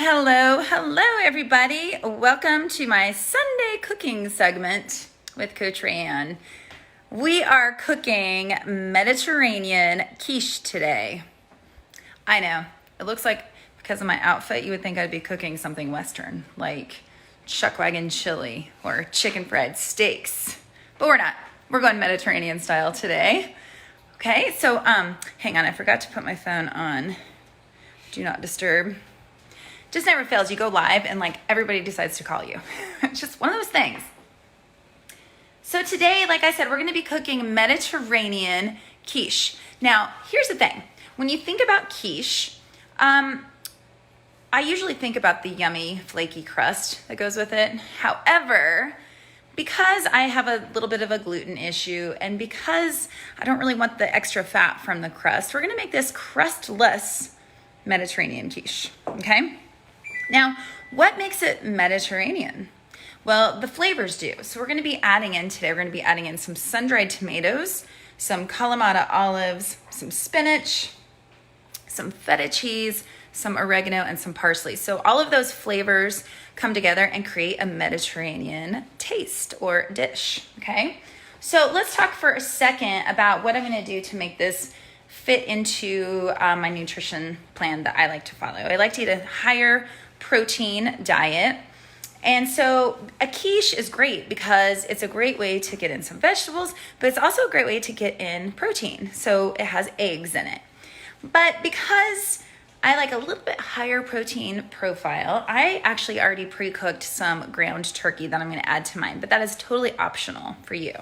Hello everybody. Welcome to my Sunday cooking segment with Coach Rayanne. We are cooking Mediterranean quiche today. I know, it looks like because of my outfit, you would think I'd be cooking something Western, like chuckwagon chili or chicken fried steaks, but we're not. We're going Mediterranean style today. Okay, so hang on, I forgot to put my phone on Do Not Disturb. Just never fails. You go live and like everybody decides to call you. It's just one of those things. So today, like I said, we're going to be cooking Mediterranean quiche. Now, here's the thing. When you think about quiche, I usually think about the yummy, flaky crust that goes with it. However, because I have a little bit of a gluten issue and because I don't really want the extra fat from the crust, we're going to make this crustless Mediterranean quiche, okay? Now, what makes it Mediterranean? Well, the flavors do. So we're going to be adding in today, we're going to be adding in some sun-dried tomatoes, some Kalamata olives, some spinach, some feta cheese, some oregano, and some parsley. So all of those flavors come together and create a Mediterranean taste or dish, okay? So let's talk for a second about what I'm going to do to make this fit into my nutrition plan that I like to follow. I like to eat a higher protein diet. And so a quiche is great because it's a great way to get in some vegetables, but it's also a great way to get in protein. So it has eggs in it. But because I like a little bit higher protein profile, I actually already pre-cooked some ground turkey that I'm going to add to mine, but that is totally optional for you.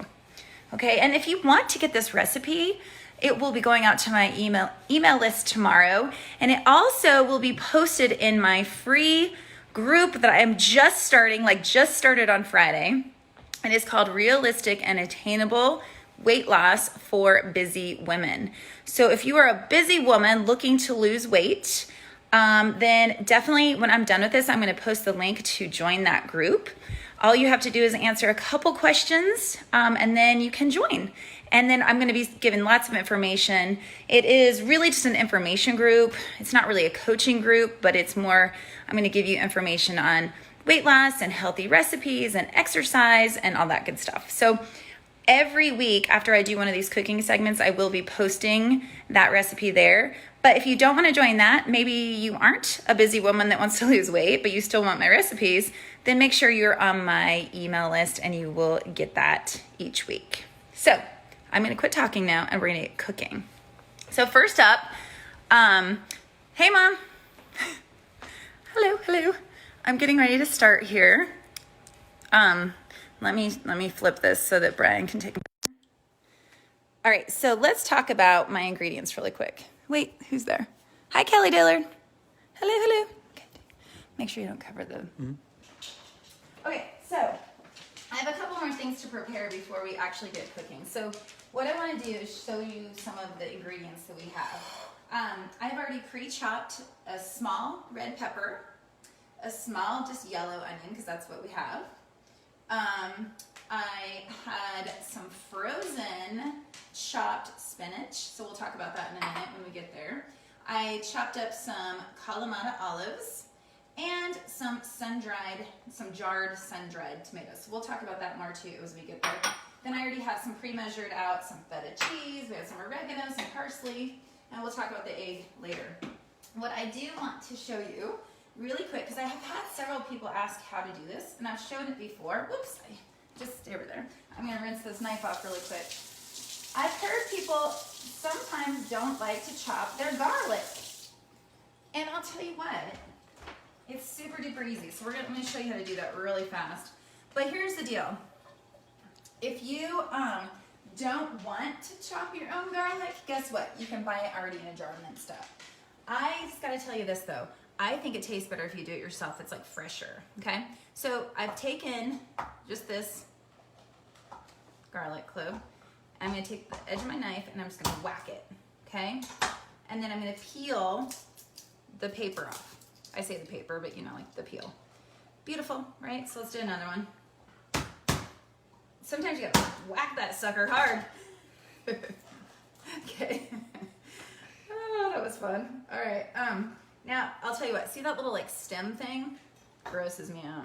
Okay, and if you want to get this recipe, it will be going out to my email list tomorrow, and it also will be posted in my free group that I am just started on Friday. It is called Realistic and Attainable Weight Loss for Busy Women. So if you are a busy woman looking to lose weight, then definitely when I'm done with this, I'm going to post the link to join that group. All you have to do is answer a couple questions, and then you can join. And then I'm going to be giving lots of information. It is really just an information group. It's not really a coaching group, but it's more, I'm going to give you information on weight loss and healthy recipes and exercise and all that good stuff. So every week after I do one of these cooking segments, I will be posting that recipe there. But if you don't want to join that, maybe you aren't a busy woman that wants to lose weight, but you still want my recipes, then make sure you're on my email list and you will get that each week. So I'm going to quit talking now and we're going to get cooking. So first up, hey mom. Hello. I'm getting ready to start here. Let me flip this so that Brian can take a picture. All right, so let's talk about my ingredients really quick. Wait, who's there? Hi, Kelly Dillard. Hello. Okay. Make sure you don't cover the... Okay, so I have a couple more things to prepare before we actually get cooking. So what I want to do is show you some of the ingredients that we have. I've already pre-chopped a small red pepper, a small just yellow onion, because that's what we have. I had some frozen chopped spinach, so we'll talk about that in a minute when we get there. I chopped up some Kalamata olives and some jarred sun-dried tomatoes. So we'll talk about that more too as we get there. Then I already have some pre-measured out, some feta cheese, we have some oregano, some parsley, and we'll talk about the egg later. What I do want to show you really quick, because I have had several people ask how to do this, and I've shown it before. Whoops, I just stay over there. I'm going to rinse this knife off really quick. I've heard people sometimes don't like to chop their garlic. And I'll tell you what, it's super duper easy. So I'm going to show you how to do that really fast. But here's the deal. If you don't want to chop your own garlic, guess what? You can buy it already in a jar and mixed up. I just got to tell you this though. I think it tastes better if you do it yourself. It's like fresher, okay? So I've taken just this garlic clove. I'm gonna take the edge of my knife and I'm just gonna whack it, okay? And then I'm gonna peel the paper off. I say the paper, but you know, like the peel. Beautiful, right? So let's do another one. Sometimes you gotta whack that sucker hard. Okay. Oh, that was fun. All right, now Now, I'll tell you what, see that little like stem thing? Grosses me out.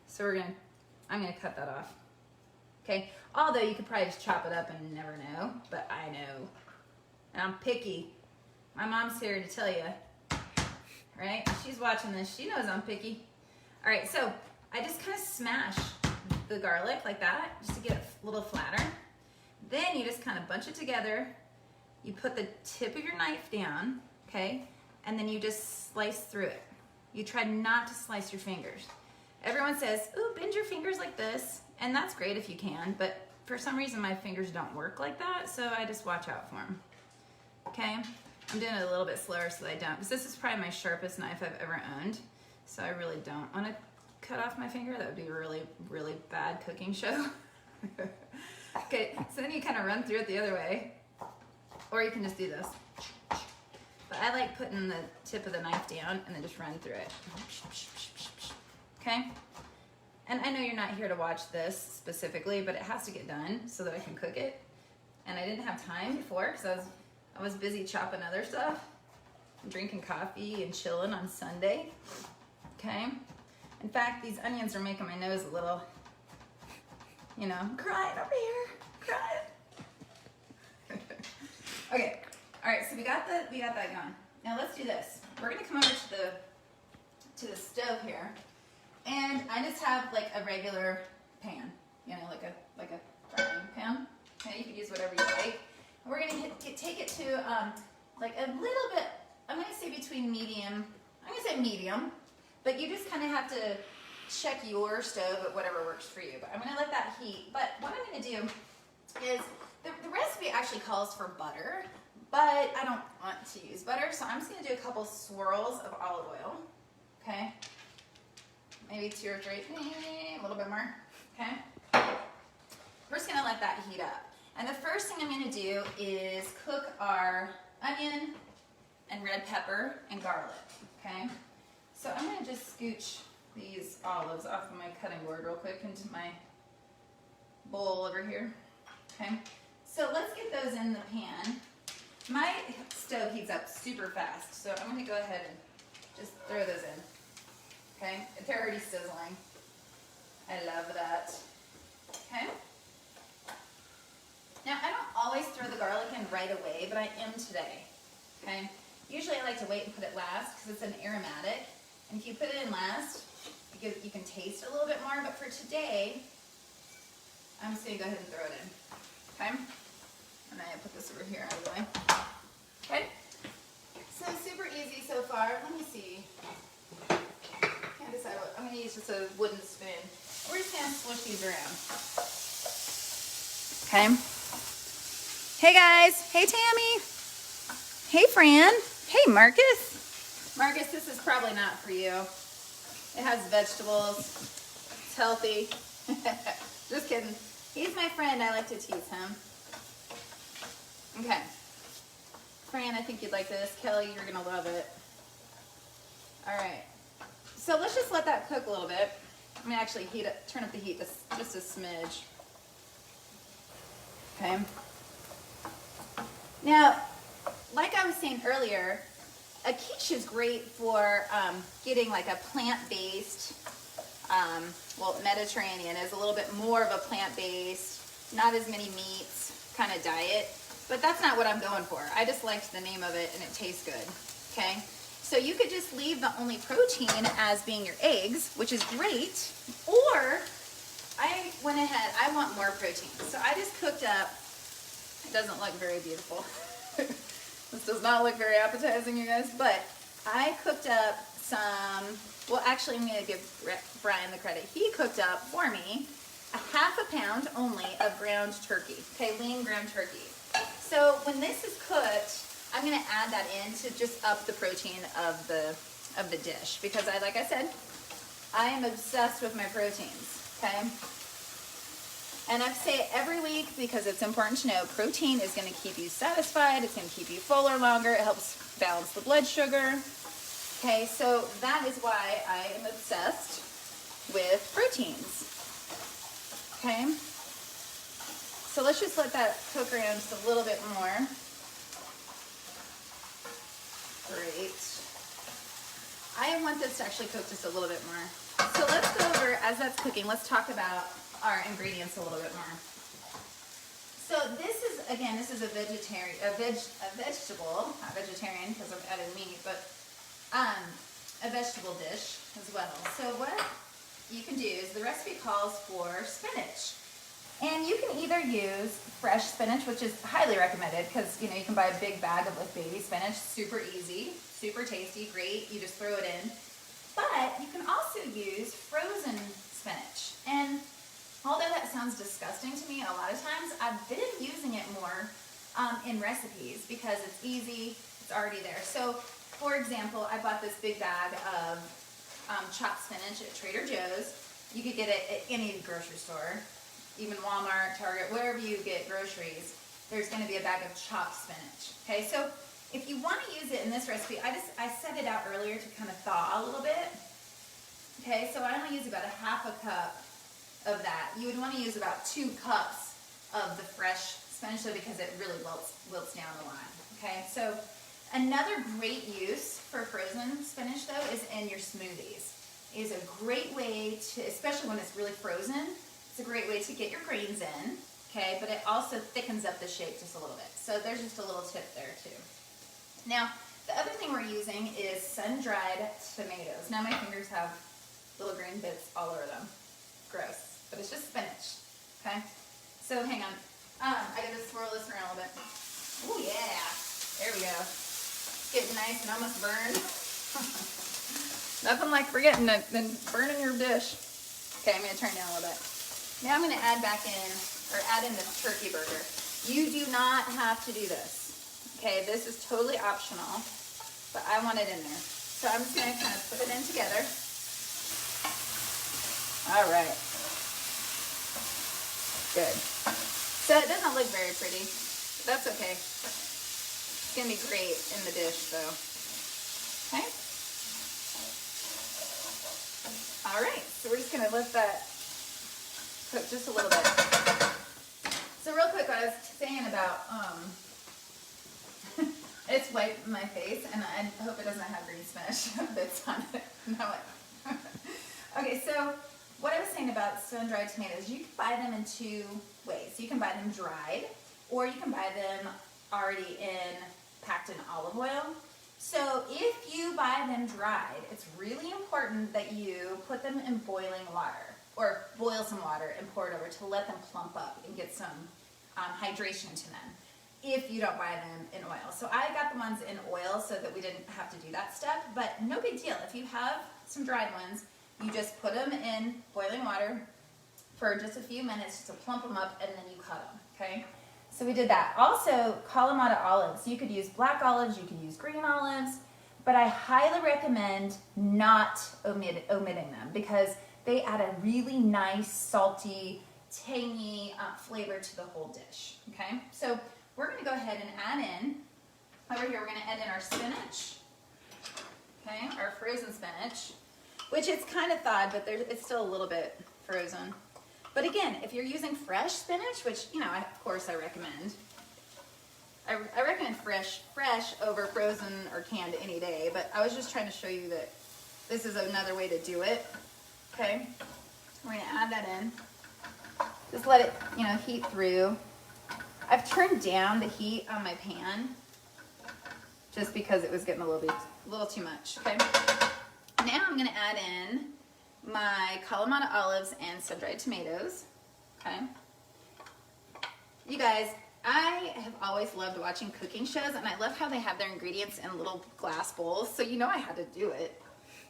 So I'm gonna cut that off. Okay, although you could probably just chop it up and never know, but I know. And I'm picky. My mom's here to tell you, right? She's watching this, she knows I'm picky. All right, so I just kind of smash the garlic like that, just to get it a little flatter. Then you just kind of bunch it together. You put the tip of your knife down, okay? And then you just slice through it. You try not to slice your fingers. Everyone says, ooh, bend your fingers like this. And that's great if you can, but for some reason my fingers don't work like that, so I just watch out for them. Okay? I'm doing it a little bit slower so that I don't, because this is probably my sharpest knife I've ever owned. So I really don't want to cut off my finger. That would be a really, really bad cooking show. Okay, so then you kind of run through it the other way, or you can just do this. But I like putting the tip of the knife down and then just run through it. Okay? And I know you're not here to watch this specifically, but it has to get done so that I can cook it. And I didn't have time before because I was busy chopping other stuff, drinking coffee and chilling on Sunday. Okay? In fact, these onions are making my nose a little, you know, I'm crying over here, crying. Okay, all right, so we got that going. Now let's do this. We're gonna come over to the stove here, and I just have like a regular pan, you know, like a frying pan. Okay, you can use whatever you like. And we're gonna take it to like a little bit. I'm gonna say between medium. I'm gonna say medium, but you just kind of have to check your stove at whatever works for you. But I'm gonna let that heat. But what I'm gonna do is the recipe actually calls for butter, but I don't want to use butter, so I'm just gonna do a couple swirls of olive oil. Okay, maybe 2 or 3, a little bit more. Okay, we're just gonna let that heat up. And the first thing I'm gonna do is cook our onion and red pepper and garlic. Okay, so I'm gonna just scooch these olives off of my cutting board real quick into my bowl over here. Okay, so let's get those in the pan. My stove heats up super fast, so I'm gonna go ahead and just throw those in. Okay, they're already sizzling. I love that. Okay. Now, I don't always throw the garlic in right away, but I am today. Okay. Usually I like to wait and put it last because it's an aromatic. And if you put it in last, you can taste it a little bit more, but for today, I'm just gonna go ahead and throw it in. Okay? And then I put this over here out of the way. Okay? So super easy so far. Let me see. Can't decide what, I'm gonna use just a wooden spoon. We're just gonna swish these around. Okay? Hey guys, hey Tammy. Hey Fran. Hey Marcus. Marcus, this is probably not for you. It has vegetables. It's healthy. Just kidding. He's my friend. I like to tease him. Okay. Fran, I think you'd like this. Kelly, you're going to love it. All right. So let's just let that cook a little bit. I'm going to actually turn up the heat just a smidge. Okay. Now, like I was saying earlier, a quiche is great for getting like a plant-based, well, Mediterranean is a little bit more of a plant-based, not as many meats kind of diet, but that's not what I'm going for. I just liked the name of it and it tastes good, okay? So you could just leave the only protein as being your eggs, which is great, or I went ahead, I want more protein. So I just cooked up, it doesn't look very beautiful. This does not look very appetizing, you guys, but I cooked up some, well, actually, I'm going to give Brian the credit. He cooked up for me a ½ pound only of ground turkey, okay, lean ground turkey. So when this is cooked, I'm going to add that in to just up the protein of the dish because like I said, I am obsessed with my proteins, okay? And I say it every week because it's important to know protein is going to keep you satisfied. It's going to keep you fuller longer. It helps balance the blood sugar. Okay, so that is why I am obsessed with proteins. Okay, so let's just let that cook around just a little bit more. Great. want this to actually cook just a little bit more. So let's go over, as that's cooking, let's talk about our ingredients a little bit more. So this is, again, this is a vegetable, not vegetarian because I've added meat, but a vegetable dish as well. So what you can do is the recipe calls for spinach. And you can either use fresh spinach, which is highly recommended because, you know, you can buy a big bag of baby spinach, super easy, super tasty, great, you just throw it in. But you can also use frozen spinach. And although that sounds disgusting to me a lot of times, I've been using it more in recipes because it's easy, it's already there. So, for example, I bought this big bag of chopped spinach at Trader Joe's. You could get it at any grocery store, even Walmart, Target, wherever you get groceries, there's going to be a bag of chopped spinach. Okay, so if you want to use it in this recipe, I set it out earlier to kind of thaw a little bit. Okay, so I only use about a half a cup of that. You would want to use about 2 cups of the fresh spinach though, because it really wilts down the line. Okay, so another great use for frozen spinach though is in your smoothies. It is a great way to, especially when it's really frozen, it's a great way to get your greens in, okay, but it also thickens up the shake just a little bit. So there's just a little tip there too. Now, the other thing we're using is sun-dried tomatoes. Now my fingers have little green bits all over them. Gross, but it's just spinach, okay? So hang on, I gotta swirl this around a little bit. Oh yeah, there we go. It's getting nice and almost burned. Nothing like forgetting it than burning your dish. Okay, I'm gonna turn it down a little bit. Now I'm gonna add in this turkey burger. You do not have to do this, okay? This is totally optional, but I want it in there. So I'm just gonna kind of put it in together. All right. Good. So it doesn't look very pretty, but that's okay. It's gonna be great in the dish though. Okay? All right, so we're just gonna let that cook just a little bit. So real quick, what I was saying about, it's wiped my face and I hope it doesn't have green spinach bits on it. No. Okay, so what I was saying about sun-dried tomatoes, you can buy them in 2 ways. You can buy them dried, or you can buy them already packed in olive oil. So if you buy them dried, it's really important that you put them in boiling water, or boil some water and pour it over to let them plump up and get some hydration to them, if you don't buy them in oil. So I got the ones in oil so that we didn't have to do that step, but no big deal. If you have some dried ones, you just put them in boiling water for just a few minutes to plump them up, and then you cut them, okay? So we did that. Also, Kalamata olives. You could use black olives, you could use green olives, but I highly recommend not omitting them because they add a really nice, salty, tangy flavor to the whole dish, okay? So we're gonna go ahead and add in, over here we're gonna add in our spinach, okay? Our frozen spinach, which it's kind of thawed, but it's still a little bit frozen. But again, if you're using fresh spinach, which, you know, of course I recommend. I recommend fresh over frozen or canned any day, but I was just trying to show you that this is another way to do it. Okay, we're gonna add that in. Just let it, you know, heat through. I've turned down the heat on my pan just because it was getting a little too much, okay? Now I'm gonna add in my Kalamata olives and sun-dried tomatoes, okay? You guys, I have always loved watching cooking shows, and I love how they have their ingredients in little glass bowls, so you know I had to do it.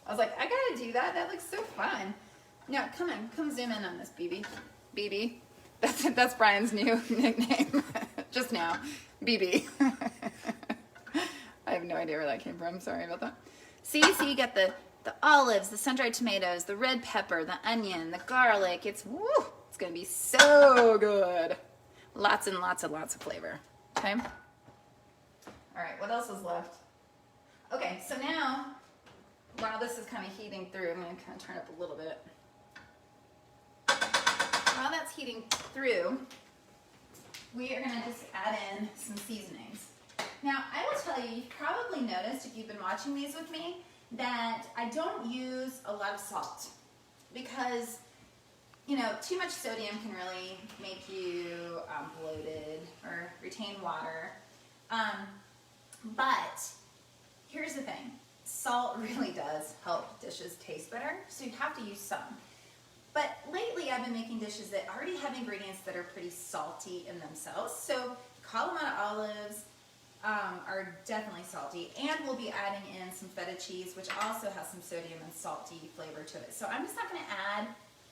I was like, I gotta do that, that looks so fun. Now, come zoom in on this, BB. BB, that's Brian's new nickname, just now, BB. I have no idea where that came from, sorry about that. See, so you get the olives, the sun-dried tomatoes, the red pepper, the onion, the garlic. It's gonna be so good. Lots and lots of flavor, okay? All right, what else is left? Okay, so now, while this is kind of heating through, I'm gonna kind of turn up a little bit. While that's heating through, we are gonna just add in some seasonings. Now, I will tell you, you've probably noticed if you've been watching these with me, that I don't use a lot of salt because, you know, too much sodium can really make you bloated or retain water. But here's the thing, salt really does help dishes taste better, so you have to use some. But lately I've been making dishes that already have ingredients that are pretty salty in themselves. So Kalamata olives are definitely salty, and we'll be adding in some feta cheese, which also has some sodium and salty flavor to it. So I'm just not going to add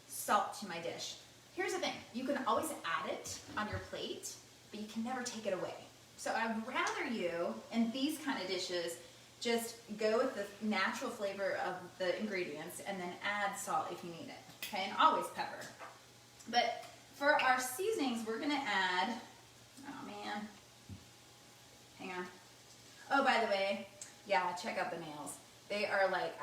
salt to my dish. Here's the thing, you can always add it on your plate, but you can never take it away. So I'd rather you, in these kind of dishes, just go with the natural flavor of the ingredients and then add salt if you need it. Okay, and always pepper. But for our seasonings, we're gonna add, oh man, hang on. Oh, by the way, yeah, check out the nails. They are like,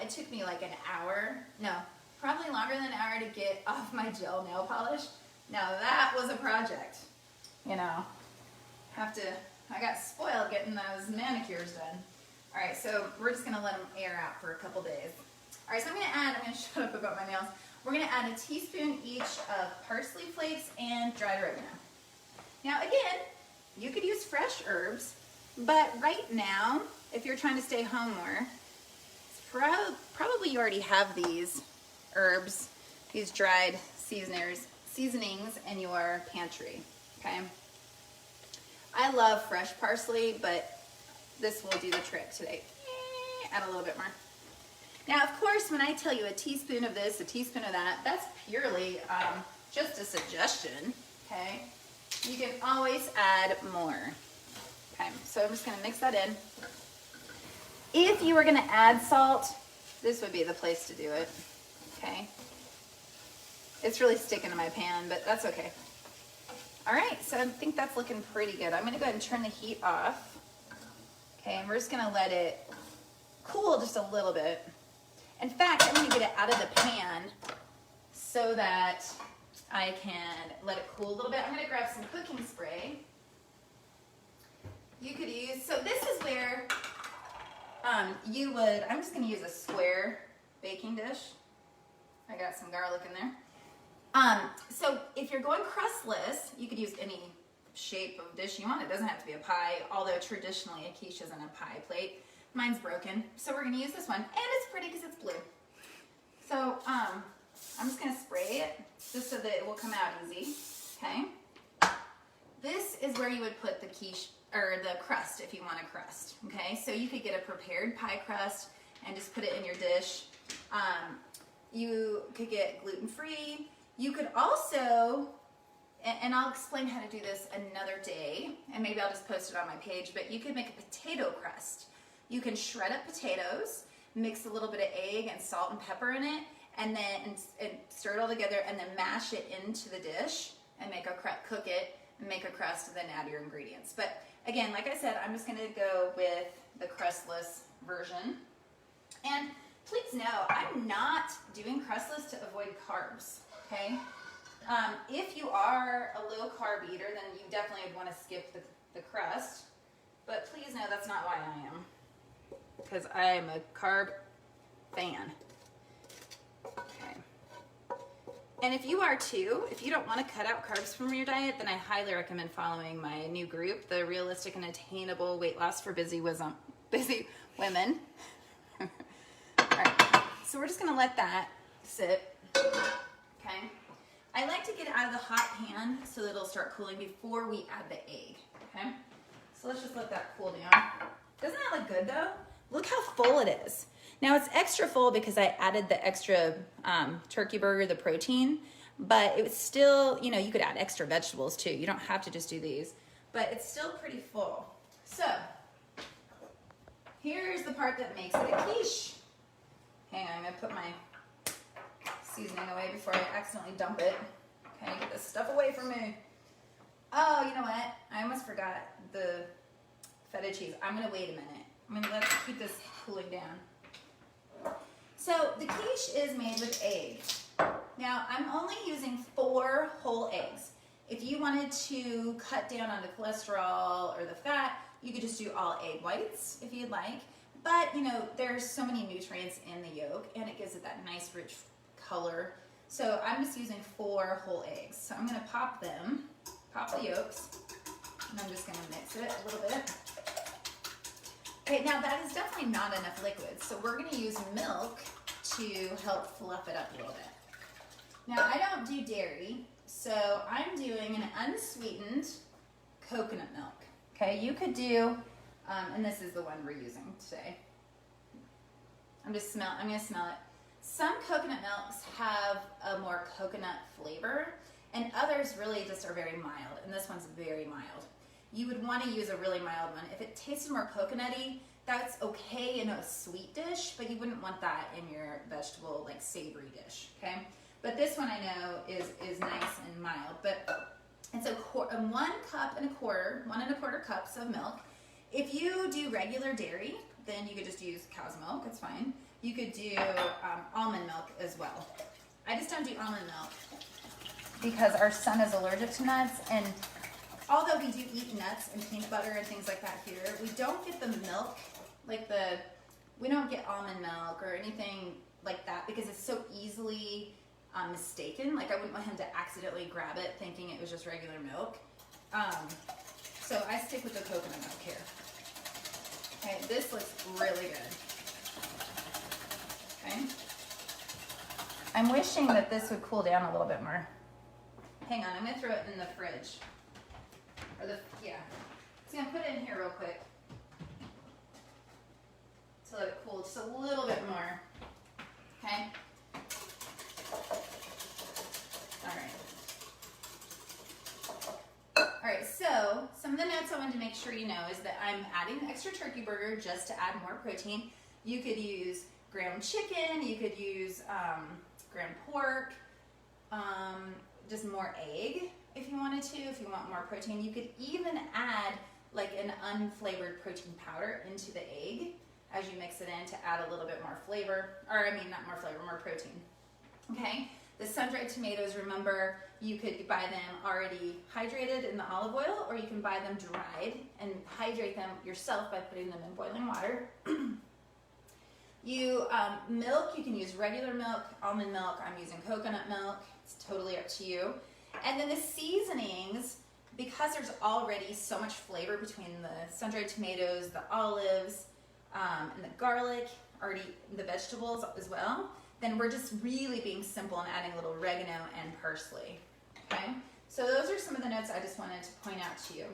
it took me like an hour, no, probably longer than an hour to get off my gel nail polish. Now that was a project, you know. I got spoiled getting those manicures done. All right, so we're just gonna let them air out for a couple days. All right, so I'm gonna shut up about my nails. We're gonna add a teaspoon each of parsley flakes and dried oregano. Now again, you could use fresh herbs, but right now, if you're trying to stay home more, probably you already have these herbs, these dried seasonings in your pantry, okay? I love fresh parsley, but this will do the trick today. Add a little bit more. Now, of course, when I tell you a teaspoon of this, a teaspoon of that, that's purely just a suggestion, okay? You can always add more. Okay, so I'm just gonna mix that in. If you were gonna add salt, this would be the place to do it, okay? It's really sticking to my pan, but that's okay. All right, so I think that's looking pretty good. I'm gonna go ahead and turn the heat off. Okay, and we're just gonna let it cool just a little bit. In fact, I'm gonna get it out of the pan so that I can let it cool a little bit. I'm gonna grab some cooking spray. You could use, so this is where I'm just gonna use a square baking dish. I got some garlic in there. So if you're going crustless, you could use any shape of dish you want. It doesn't have to be a pie, although traditionally a quiche isn't a pie plate. Mine's broken, so we're gonna use this one, and it's pretty because it's blue. So I'm just gonna spray it just so that it will come out easy, okay? This is where you would put the quiche, or the crust if you want a crust, okay? So you could get a prepared pie crust and just put it in your dish. You could get gluten-free. You could also, and I'll explain how to do this another day, and maybe I'll just post it on my page, but you could make a potato crust. You can shred up potatoes, mix a little bit of egg and salt and pepper in it, and then and stir it all together, and then mash it into the dish and cook it and make a crust, and then add your ingredients. But again, like I said, I'm just gonna go with the crustless version. And please know, I'm not doing crustless to avoid carbs, okay? If you are a low carb eater, then you definitely would want to skip the crust. But please know that's not why I am, because I am a carb fan. Okay. And if you are too, if you don't want to cut out carbs from your diet, then I highly recommend following my new group, the Realistic and Attainable Weight Loss for Busy Women. All right, so we're just gonna let that sit, okay? I like to get it out of the hot pan so that it'll start cooling before we add the egg, okay? So let's just let that cool down. Doesn't that look good though? Look how full it is. Now it's extra full because I added the extra turkey burger, the protein, but it was still, you know, you could add extra vegetables too. You don't have to just do these, but it's still pretty full. So here's the part that makes it a quiche. Hang on, I'm gonna put my seasoning away before I accidentally dump it. Okay, get this stuff away from me. Oh, you know what? I almost forgot the feta cheese. I'm gonna wait a minute. I'm gonna keep this cooling down. So the quiche is made with egg. Now I'm only using 4 whole eggs. If you wanted to cut down on the cholesterol or the fat, you could just do all egg whites if you'd like. But, you know, there's so many nutrients in the yolk, and it gives it that nice, rich color. So I'm just using 4 whole eggs. So I'm going to pop the yolks, and I'm just going to mix it a little bit. Okay, now that is definitely not enough liquid, so we're going to use milk to help fluff it up a little bit. Now, I don't do dairy, so I'm doing an unsweetened coconut milk. Okay, you could do, and this is the one we're using today. I'm going to smell it. Some coconut milks have a more coconut flavor, and others really just are very mild, and this one's very mild. You would want to use a really mild one. If it tasted more coconutty, that's okay in a sweet dish, but you wouldn't want that in your vegetable, like savory dish, okay? But this one I know is nice and mild, but it's a 1.25 cups of milk. If you do regular dairy, then you could just use cow's milk, it's fine. You could do almond milk as well. I just don't do almond milk because our son is allergic to nuts, and although we do eat nuts and peanut butter and things like that here, we don't get the milk, we don't get almond milk or anything like that because it's so easily mistaken. Like I wouldn't want him to accidentally grab it thinking it was just regular milk. So I stick with the coconut milk here. Okay, this looks really good. Okay. I'm wishing that this would cool down a little bit more. Hang on, I'm gonna throw it in the fridge. So I'm gonna put it in here real quick to let it cool just a little bit more. Okay. All right, so some of the notes I wanted to make sure you know is that I'm adding an extra turkey burger just to add more protein. You could use ground chicken, you could use ground pork, just more egg if you wanted to, if you want more protein. You could even add like an unflavored protein powder into the egg as you mix it in to add a little bit more flavor, or I mean not more flavor, more protein. Okay, the sun-dried tomatoes, remember, you could buy them already hydrated in the olive oil, or you can buy them dried and hydrate them yourself by putting them in boiling water. Milk, you can use regular milk, almond milk, I'm using coconut milk, it's totally up to you. And then the seasonings, because there's already so much flavor between the sun-dried tomatoes, the olives, and the garlic, already the vegetables as well, then we're just really being simple and adding a little oregano and parsley, okay? So those are some of the notes I just wanted to point out to you.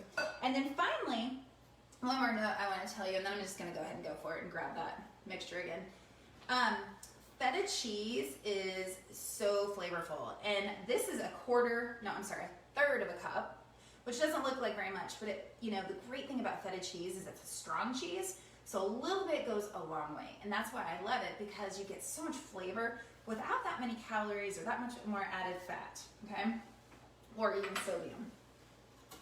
And then finally, one more note I want to tell you, and then I'm just gonna go ahead and go for it and grab that mixture again. Feta cheese is so flavorful, and this is a third of a cup, which doesn't look like very much, but the great thing about feta cheese is it's a strong cheese, so a little bit goes a long way, and that's why I love it, because you get so much flavor without that many calories or that much more added fat, okay, or even sodium.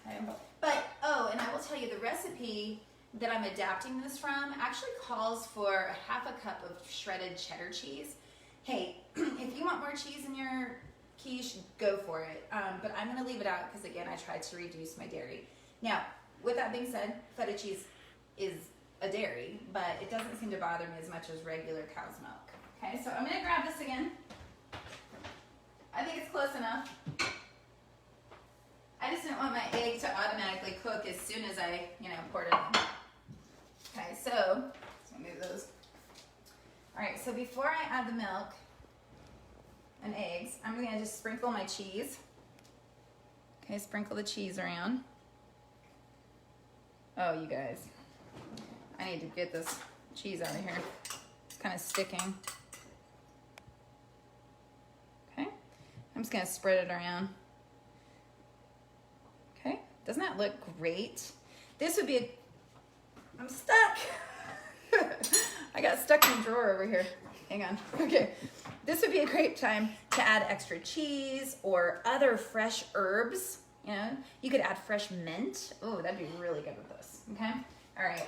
Okay. But and I will tell you, the recipe that I'm adapting this from actually calls for 1/2 cup of shredded cheddar cheese. Hey, if you want more cheese in your quiche, go for it. But I'm going to leave it out because, again, I tried to reduce my dairy. Now, with that being said, feta cheese is a dairy, but it doesn't seem to bother me as much as regular cow's milk. Okay, so I'm going to grab this again. I think it's close enough. I just didn't want my egg to automatically cook as soon as I, poured it in. Okay, so let's move those. All right, so before I add the milk and eggs, I'm gonna just sprinkle my cheese. Okay, sprinkle the cheese around. Oh, you guys, I need to get this cheese out of here. It's kind of sticking. Okay, I'm just gonna spread it around. Okay, doesn't that look great? This would be I'm stuck. I got stuck in the drawer over here. Hang on. Okay. This would be a great time to add extra cheese or other fresh herbs. You could add fresh mint. Oh, that'd be really good with this. Okay. All right.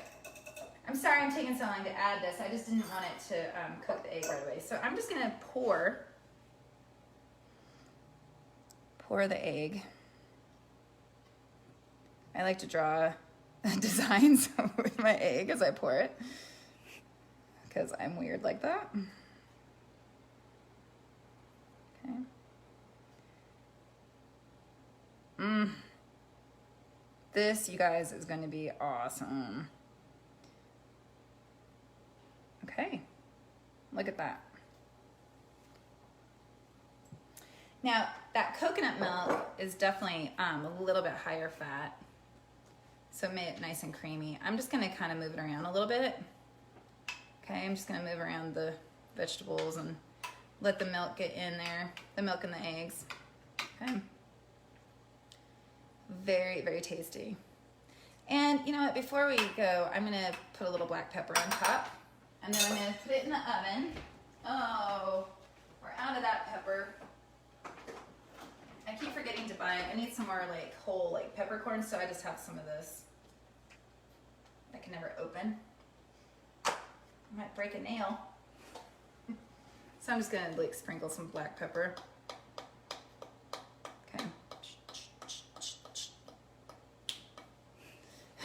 I'm sorry I'm taking so long to add this. I just didn't want it to cook the egg right away. So I'm just gonna pour the egg. I like to draw designs with my egg as I pour it. because I'm weird like that. Okay. This, you guys, is going to be awesome. Okay, look at that. Now, that coconut milk is definitely a little bit higher fat, so it made it nice and creamy. I'm just going to kind of move it around a little bit. Okay, I'm just going to move around the vegetables and let the milk get in there, the milk and the eggs. Okay. Very, very tasty. And you know what, before we go, I'm going to put a little black pepper on top, and then I'm going to put it in the oven. Oh, we're out of that pepper. I keep forgetting to buy it. I need some more like whole like peppercorns, so I just have some of this. I can never open. I might break a nail. So I'm just gonna like sprinkle some black pepper. Okay.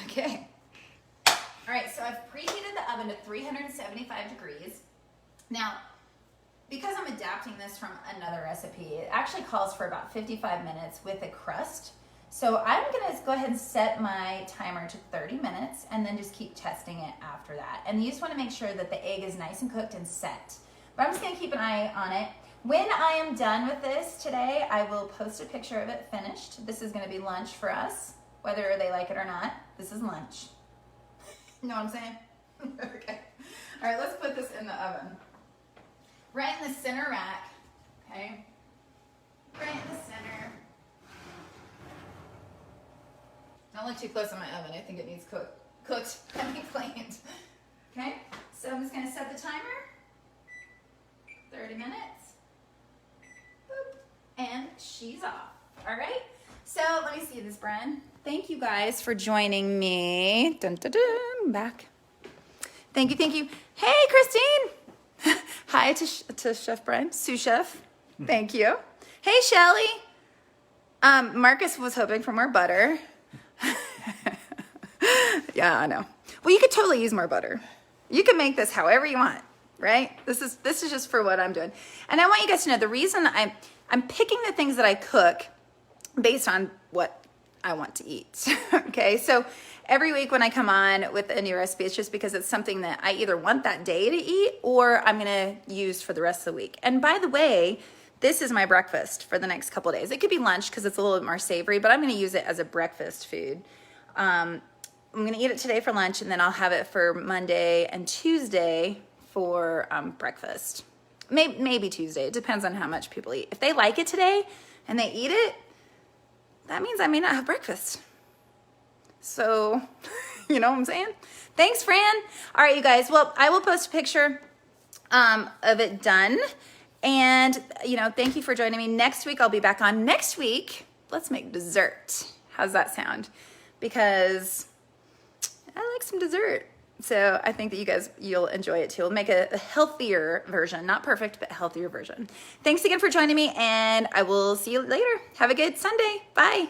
Okay. All right, so I've preheated the oven to 375 degrees. Now, because I'm adapting this from another recipe, it actually calls for about 55 minutes with a crust. So I'm gonna go ahead and set my timer to 30 minutes and then just keep testing it after that. And you just wanna make sure that the egg is nice and cooked and set. But I'm just gonna keep an eye on it. When I am done with this today, I will post a picture of it finished. This is gonna be lunch for us, whether they like it or not. This is lunch. You know what I'm saying? Okay. All right, let's put this in the oven. Right in the center rack, okay? Right in the center. Don't look too close on my oven. I think it needs cooked and cleaned. Okay, so I'm just gonna set the timer. 30 minutes. Boop. And she's off. All right, so let me see this, Brian. Thank you guys for joining me. Dun, dun, dun. Back. Thank you, thank you. Hey, Christine. Hi to Chef Brian, sous chef. Thank you. Hey, Shelly. Marcus was hoping for more butter. Yeah, I know. Well, you could totally use more butter. You can make this however you want, right? This is just for what I'm doing. And I want you guys to know the reason I'm picking the things that I cook based on what I want to eat. Okay, so every week when I come on with a new recipe, it's just because it's something that I either want that day to eat or I'm gonna use for the rest of the week. And by the way, this is my breakfast for the next couple of days. It could be lunch because it's a little bit more savory, but I'm gonna use it as a breakfast food. I'm gonna eat it today for lunch, and then I'll have it for Monday and Tuesday for breakfast. Maybe Tuesday, it depends on how much people eat. If they like it today and they eat it, that means I may not have breakfast. So, you know what I'm saying? Thanks, Fran. All right, you guys. Well, I will post a picture of it done. And, you know, thank you for joining me. Next week, I'll be back on. Next week, let's make dessert. How's that sound? Because I like some dessert. So I think that you'll enjoy it too. We'll make a healthier version, not perfect, but a healthier version. Thanks again for joining me, and I will see you later. Have a good Sunday. Bye.